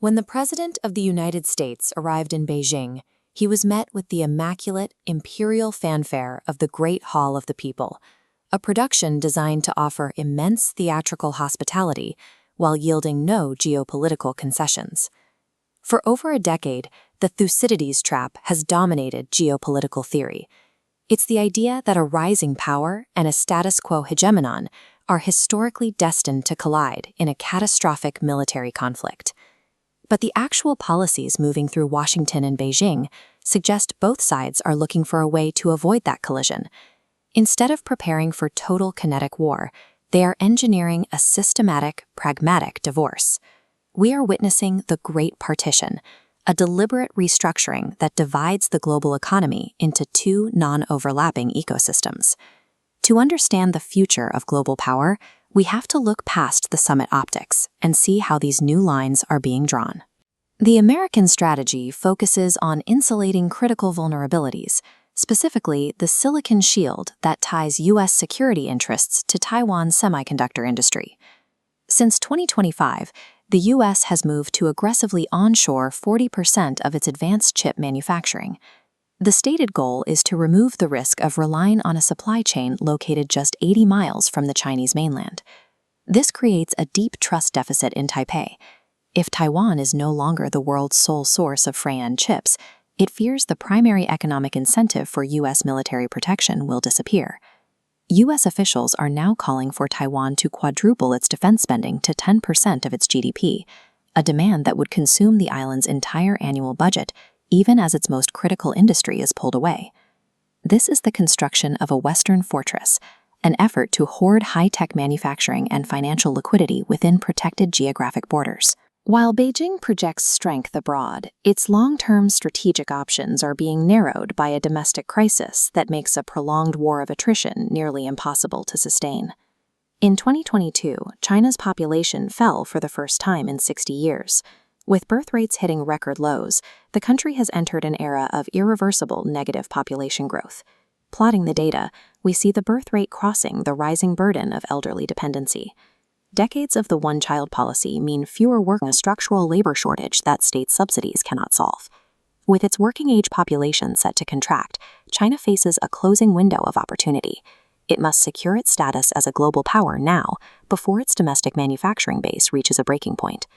When the President of the United States arrived in Beijing, he was met with the immaculate, imperial fanfare of the Great Hall of the People, a production designed to offer immense theatrical hospitality while yielding no geopolitical concessions. For over a decade, the Thucydides trap has dominated geopolitical theory. It's the idea that a rising power and a status quo hegemonon are historically destined to collide in a catastrophic military conflict. But the actual policies moving through Washington and Beijing suggest both sides are looking for a way to avoid that collision. Instead of preparing for total kinetic war, they are engineering a systematic, pragmatic divorce. We are witnessing the Great Partition, a deliberate restructuring that divides the global economy into two non-overlapping ecosystems. To understand the future of global power, we have to look past the summit optics and see how these new lines are being drawn. The American strategy focuses on insulating critical vulnerabilities, specifically the silicon shield that ties U.S. security interests to Taiwan's semiconductor industry. Since 2025, the U.S. has moved to aggressively onshore 40% of its advanced chip manufacturing. The stated goal is to remove the risk of relying on a supply chain located just 80 miles from the Chinese mainland. This creates a deep trust deficit in Taipei. If Taiwan is no longer the world's sole source of front-end chips, it fears the primary economic incentive for U.S. military protection will disappear. U.S. officials are now calling for Taiwan to quadruple its defense spending to 10% of its GDP, a demand that would consume the island's entire annual budget, even as its most critical industry is pulled away. This is the construction of a Western fortress, an effort to hoard high-tech manufacturing and financial liquidity within protected geographic borders. While Beijing projects strength abroad, its long-term strategic options are being narrowed by a domestic crisis that makes a prolonged war of attrition nearly impossible to sustain. In 2022, China's population fell for the first time in 60 years. With birth rates hitting record lows, the country has entered an era of irreversible negative population growth. Plotting the data, we see the birth rate crossing the rising burden of elderly dependency. Decades of the one-child policy mean fewer workers, a structural labor shortage that state subsidies cannot solve. With its working-age population set to contract, China faces a closing window of opportunity. It must secure its status as a global power now, before its domestic manufacturing base reaches a breaking point.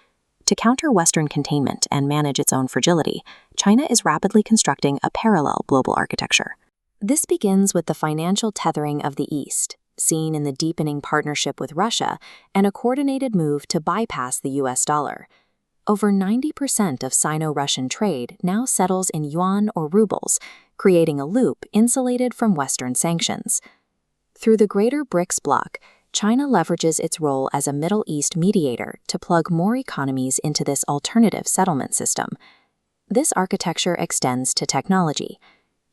To counter Western containment and manage its own fragility, China is rapidly constructing a parallel global architecture. This begins with the financial tethering of the East, seen in the deepening partnership with Russia and a coordinated move to bypass the US dollar. Over 90% of Sino-Russian trade now settles in yuan or rubles, creating a loop insulated from Western sanctions. Through the greater BRICS bloc, China leverages its role as a Middle East mediator to plug more economies into this alternative settlement system. This architecture extends to technology.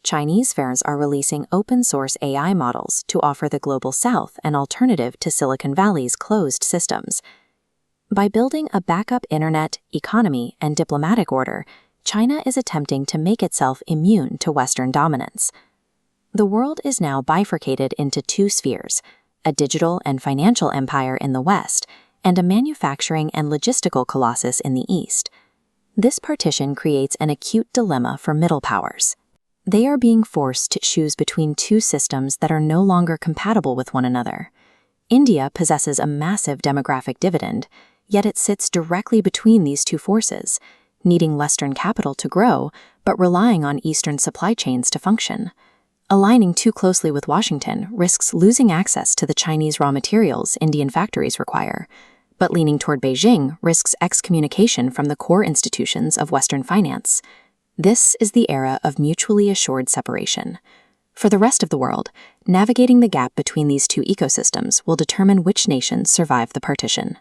Chinese firms are releasing open-source AI models to offer the Global South an alternative to Silicon Valley's closed systems. By building a backup internet, economy, and diplomatic order, China is attempting to make itself immune to Western dominance. The world is now bifurcated into two spheres, a digital and financial empire in the West, and a manufacturing and logistical colossus in the East. This partition creates an acute dilemma for middle powers. They are being forced to choose between two systems that are no longer compatible with one another. India possesses a massive demographic dividend, yet it sits directly between these two forces, needing Western capital to grow, but relying on Eastern supply chains to function. Aligning too closely with Washington risks losing access to the Chinese raw materials Indian factories require, but leaning toward Beijing risks excommunication from the core institutions of Western finance. This is the era of mutually assured separation. For the rest of the world, navigating the gap between these two ecosystems will determine which nations survive the partition.